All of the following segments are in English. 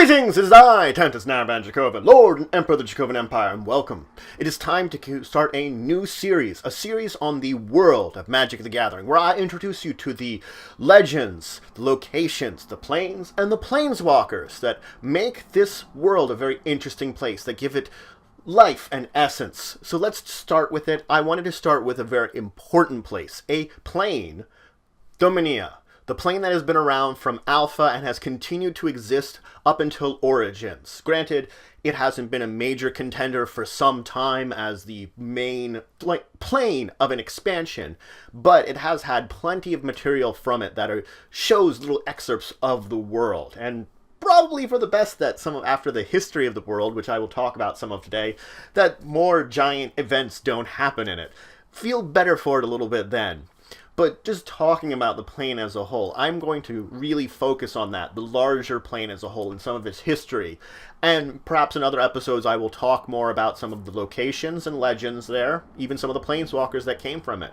Greetings, it is I, Tentus Naraban Dracovin, Lord and Emperor of the Dracovin Empire, and welcome. It is time to start a new series, a series on the world of Magic the Gathering, where I introduce you to the legends, the locations, the planes, and the planeswalkers that make this world a very interesting place, that give it life and essence. So let's start with it. I wanted to start with a very important place, a plane, Dominia. The plane that has been around from Alpha and has continued to exist up until Origins. Granted, it hasn't been a major contender for some time as the main plane of an expansion, but it has had plenty of material from it that shows little excerpts of the world. And probably for the best that after the history of the world, which I will talk about some of today, that more giant events don't happen in it. Feel better for it a little bit then. But just talking about the plane as a whole, I'm going to really focus on that, the larger plane as a whole and some of its history. And perhaps in other episodes I will talk more about some of the locations and legends there, even some of the planeswalkers that came from it.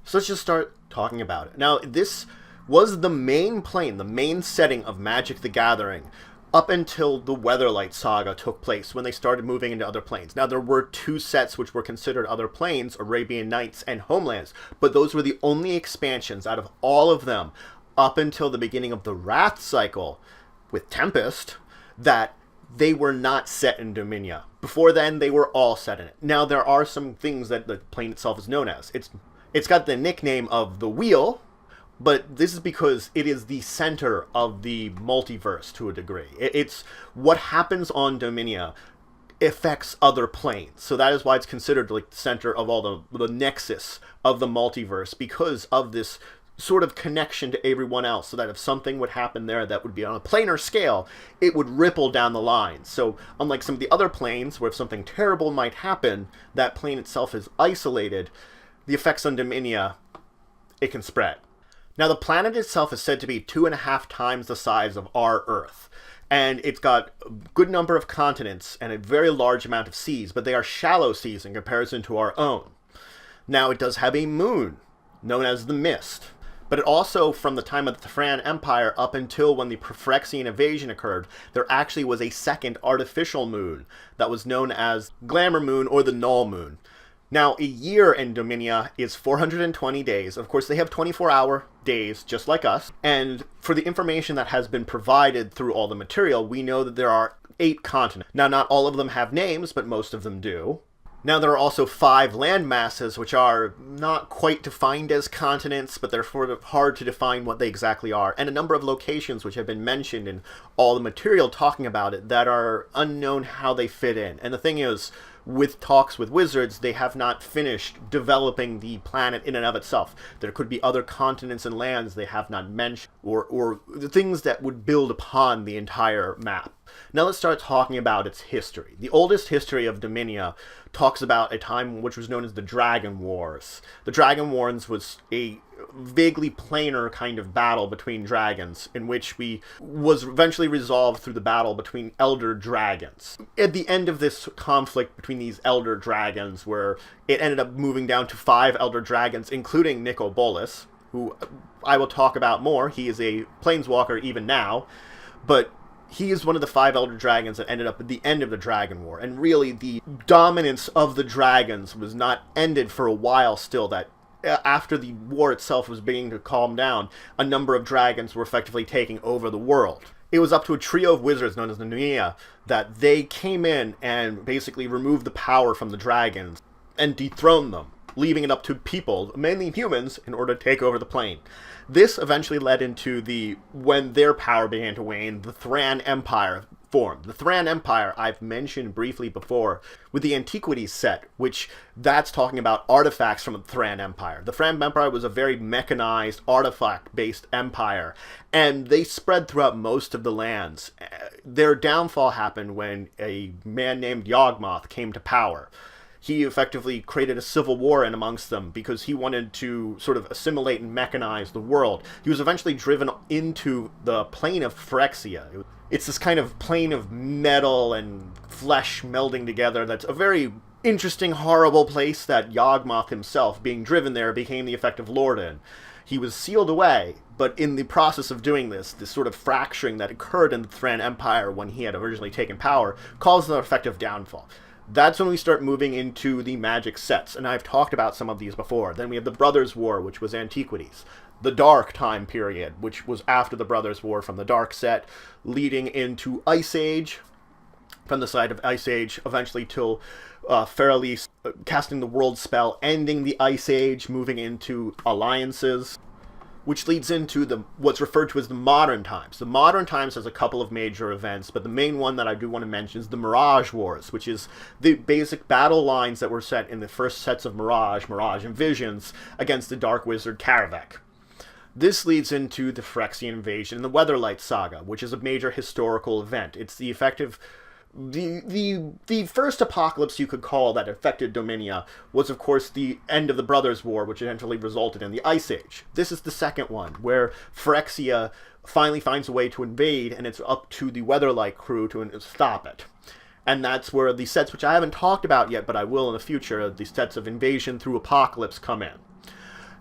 So let's just start talking about it. Now, this was the main plane, the main setting of Magic the Gathering, up until the Weatherlight Saga took place, when they started moving into other planes. Now, there were two sets which were considered other planes, Arabian Nights and Homelands, but those were the only expansions out of all of them, up until the beginning of the Wrath cycle, with Tempest, that they were not set in Dominia. Before then, they were all set in it. Now, there are some things that the plane itself is known as. It's got the nickname of the Wheel, but this is because it is the center of the multiverse to a degree. It's what happens on Dominia affects other planes. So that is why it's considered like the center of all the nexus of the multiverse, because of this sort of connection to everyone else, so that if something would happen there that would be on a planar scale, it would ripple down the line. So unlike some of the other planes, where if something terrible might happen, that plane itself is isolated, the effects on Dominia, it can spread. Now, the planet itself is said to be 2.5 times the size of our Earth, and it's got a good number of continents and a very large amount of seas, but they are shallow seas in comparison to our own. Now, it does have a moon, known as the Mist, but it also, from the time of the Dracovin Empire up until when the Phyrexian invasion occurred, there actually was a second artificial moon that was known as Glamour Moon or the Null Moon. Now, a year in Dominia is 420 days. Of course, they have 24-hour days, just like us. And for the information that has been provided through all the material, we know that there are 8 continents. Now, not all of them have names, but most of them do. Now, there are also 5 land masses, which are not quite defined as continents, but they're sort of hard to define what they exactly are. And a number of locations which have been mentioned in all the material talking about it that are unknown how they fit in. And the thing is, with talks with Wizards, they have not finished developing the planet in and of itself. There could be other continents and lands they have not mentioned, or the things that would build upon the entire map. Now let's start talking about its history. The oldest history of Dominia talks about a time which was known as the Dragon Wars. The Dragon Wars was a vaguely planar kind of battle between dragons, in which was eventually resolved through the battle between elder dragons. At the end of this conflict between these elder dragons, where it ended up moving down to 5 elder dragons, including Bolas, who I will talk about more. He is a planeswalker even now, but he is one of the 5 elder dragons that ended up at the end of the Dragon War. And really, the dominance of the dragons was not ended for a while still. That after the war itself was beginning to calm down, a number of dragons were effectively taking over the world. It was up to a trio of wizards known as the Dominia that they came in and basically removed the power from the dragons and dethroned them, leaving it up to people, mainly humans, in order to take over the plane. This eventually led into when their power began to wane, the Dracovin Empire formed. The Dracovin Empire I've mentioned briefly before with the Antiquities set, which that's talking about artifacts from the Dracovin Empire. The Dracovin Empire was a very mechanized, artifact-based empire, and they spread throughout most of the lands. Their downfall happened when a man named Yawgmoth came to power. He effectively created a civil war in amongst them because he wanted to sort of assimilate and mechanize the world. He was eventually driven into the plane of Phyrexia. It's this kind of plane of metal and flesh melding together that's a very interesting, horrible place that Yawgmoth himself, being driven there, became the effective lord in. He was sealed away, but in the process of doing this sort of fracturing that occurred in the Dracovin Empire when he had originally taken power caused an effective downfall. That's when we start moving into the magic sets, and I've talked about some of these before. Then we have the Brothers' War, which was Antiquities. The Dark time period, which was after the Brothers' War from the Dark set, leading into Ice Age, from the side of Ice Age, eventually till Fairly casting the World Spell, ending the Ice Age, moving into Alliances, which leads into what's referred to as the Modern Times. The Modern Times has a couple of major events, but the main one that I do want to mention is the Mirage Wars, which is the basic battle lines that were set in the first sets of Mirage and Visions against the Dark Wizard Karavek. This leads into the Phyrexian invasion and the Weatherlight Saga, which is a major historical event. It's the effective... The first apocalypse you could call that affected Dominia was, of course, the end of the Brothers' War, which eventually resulted in the Ice Age. This is the second one, where Phyrexia finally finds a way to invade, and it's up to the Weatherlight crew to stop it. And that's where the sets, which I haven't talked about yet, but I will in the future, the sets of Invasion through Apocalypse come in.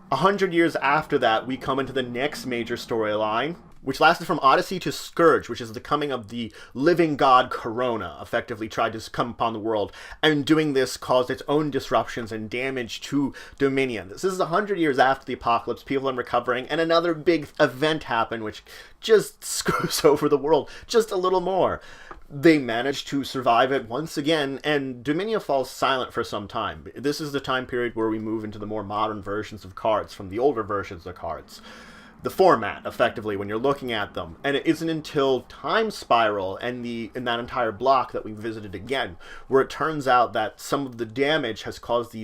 100 years after that, we come into the next major storyline, which lasted from Odyssey to Scourge, which is the coming of the living god Corona, effectively tried to come upon the world, and doing this caused its own disruptions and damage to Dominion. This is 100 years after the apocalypse, people are recovering, and another big event happened, which just screws over the world just a little more. They managed to survive it once again, and Dominia falls silent for some time. This is the time period where we move into the more modern versions of cards from the older versions of cards. The format, effectively, when you're looking at them. And it isn't until Time Spiral and in that entire block that we visited again, where it turns out that some of the damage has caused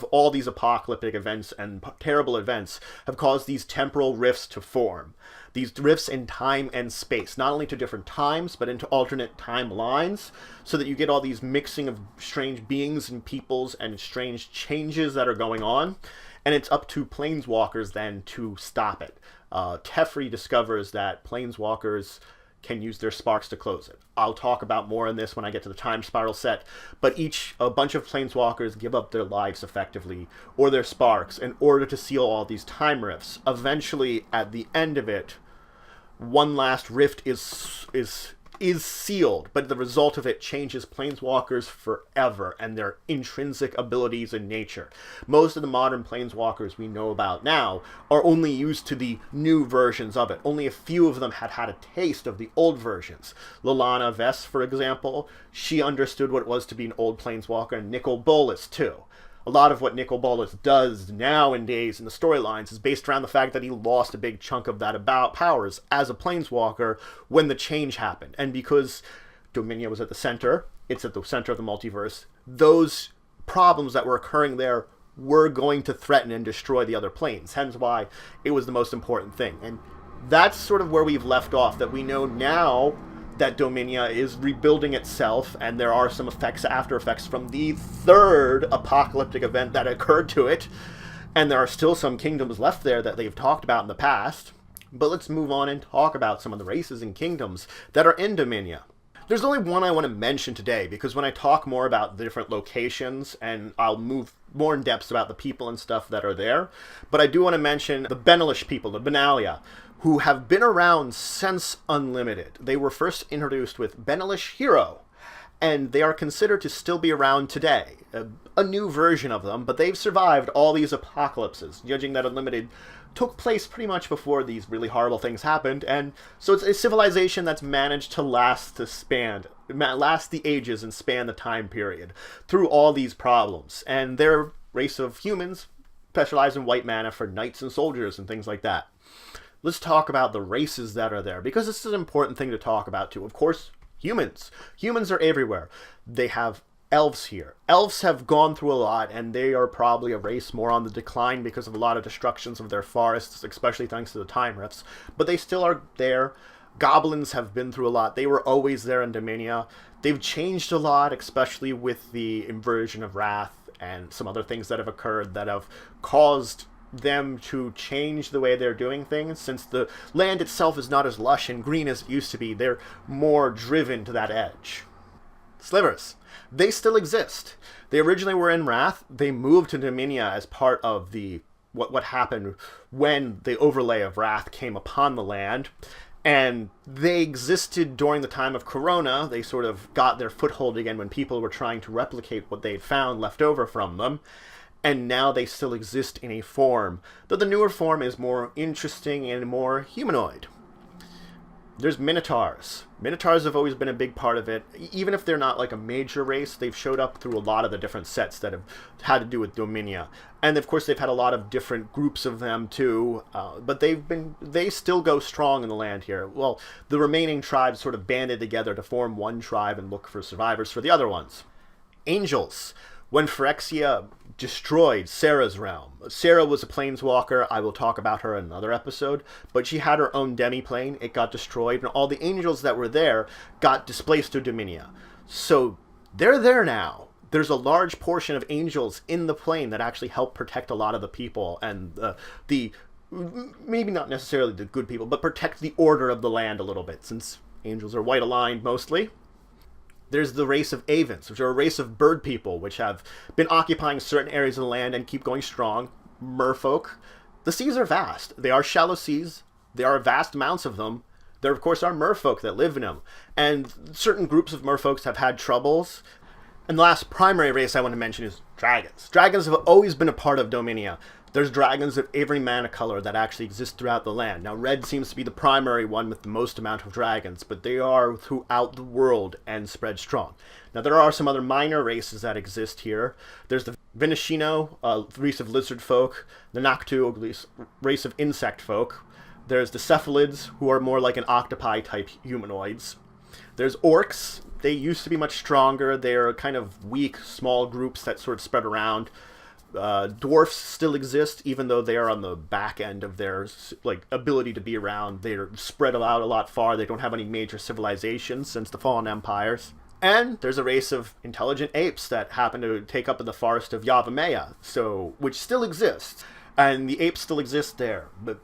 all these apocalyptic events and terrible events, have caused these temporal rifts to form. These rifts in time and space, not only to different times, but into alternate timelines, so that you get all these mixing of strange beings and peoples and strange changes that are going on. And it's up to Planeswalkers then to stop it. Teferi discovers that Planeswalkers can use their sparks to close it. I'll talk about more on this when I get to the Time Spiral set, but a bunch of Planeswalkers give up their lives effectively, or their sparks, in order to seal all these time rifts. Eventually, at the end of it, one last rift is sealed, but the result of it changes Planeswalkers forever and their intrinsic abilities and nature. Most of the modern Planeswalkers we know about now are only used to the new versions of it. Only a few of them had a taste of the old versions. Liliana Vess, for example, she understood what it was to be an old Planeswalker, and Nicol Bolas, too. A lot of what Nicol Bolas does nowadays in the storylines is based around the fact that he lost a big chunk of that powers as a Planeswalker when the change happened. And because Dominia was at the center, it's at the center of the multiverse, those problems that were occurring there were going to threaten and destroy the other planes. Hence why it was the most important thing. And that's sort of where we've left off, that we know now that Dominia is rebuilding itself, and there are some after effects from the third apocalyptic event that occurred to it, and there are still some kingdoms left there that they've talked about in the past. But let's move on and talk about some of the races and kingdoms that are in Dominia. There's only one I want to mention today, because when I talk more about the different locations, and I'll move more in depth about the people and stuff that are there, but I do want to mention the Benalish people, the Benalia, who have been around since Unlimited. They were first introduced with Benalish Hero, and they are considered to still be around today. A new version of them, but they've survived all these apocalypses, judging that Unlimited took place pretty much before these really horrible things happened, and so it's a civilization that's managed to last the ages and span the time period through all these problems. And they're a race of humans specialize in white mana for knights and soldiers and things like that. Let's talk about the races that are there, because this is an important thing to talk about too. Of course, humans. Humans are everywhere. They have elves here. Elves have gone through a lot, and they are probably a race more on the decline because of a lot of destructions of their forests, especially thanks to the time rifts. But they still are there. Goblins have been through a lot. They were always there in Dominia. They've changed a lot, especially with the inversion of Wrath and some other things that have occurred that have caused them to change the way they're doing things. Since the land itself is not as lush and green as it used to be, they're more driven to that edge. Slivers. They still exist. They originally were in Wrath. They moved to Dominia as part of the what happened when the overlay of Wrath came upon the land. And they existed during the time of Corona. They sort of got their foothold again when people were trying to replicate what they'd found left over from them. And now they still exist in a form, though the newer form is more interesting and more humanoid. There's Minotaurs. Minotaurs have always been a big part of it. Even if they're not like a major race, they've showed up through a lot of the different sets that have had to do with Dominia. And of course they've had a lot of different groups of them too, but they still go strong in the land here. Well, the remaining tribes sort of banded together to form one tribe and look for survivors for the other ones. Angels. When Phyrexia destroyed Sarah's realm. Sarah was a planeswalker. I will talk about her in another episode. But she had her own demi-plane. It got destroyed. And all the angels that were there got displaced to Dominia. So they're there now. There's a large portion of angels in the plane that actually help protect a lot of the people. And the maybe not necessarily the good people, but protect the order of the land a little bit. Since angels are white-aligned mostly. There's the race of Avens, which are a race of bird people, which have been occupying certain areas of the land and keep going strong. Merfolk. The seas are vast. They are shallow seas. There are vast amounts of them. There, of course, are merfolk that live in them. And certain groups of merfolks have had troubles. And the last primary race I want to mention is dragons. Dragons have always been a part of Dominia. There's dragons of every mana color that actually exist throughout the land. Now, red seems to be the primary one with the most amount of dragons, but they are throughout the world and spread strong. Now, there are some other minor races that exist here. There's the Venashino, a race of lizard folk, the Noctu, a race of insect folk. There's the Cephalids, who are more like an octopi-type humanoids. There's orcs. They used to be much stronger. They're kind of weak, small groups that sort of spread around. Dwarfs still exist, even though they are on the back end of their ability to be around. They're spread out a lot far. They don't have any major civilizations since the fallen empires. And there's a race of intelligent apes that happen to take up in the forest of Yavimaya, which still exists. And the apes still exist there. But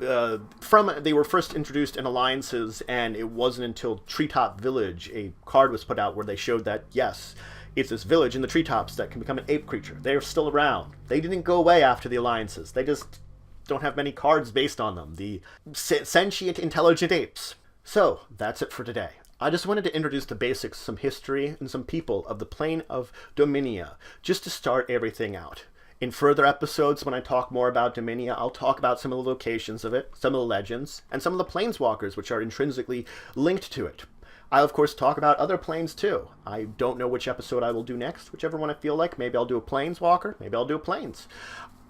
they were first introduced in alliances, and it wasn't until Treetop Village a card was put out where they showed that, yes, it's this village in the treetops that can become an ape creature. They are still around. They didn't go away after the alliances. They just don't have many cards based on them. The sentient, intelligent apes. So, that's it for today. I just wanted to introduce the basics, some history, and some people of the plane of Dominia, just to start everything out. In further episodes, when I talk more about Dominia, I'll talk about some of the locations of it, some of the legends, and some of the planeswalkers which are intrinsically linked to it. I'll, of course, talk about other planes, too. I don't know which episode I will do next, whichever one I feel like. Maybe I'll do a planeswalker, maybe I'll do a planes.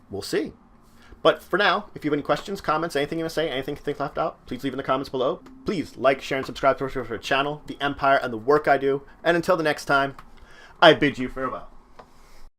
We'll see. But for now, if you have any questions, comments, anything you want to say, anything you think left out, please leave in the comments below. Please like, share, and subscribe to our channel, the Empire, and the work I do. And until the next time, I bid you farewell.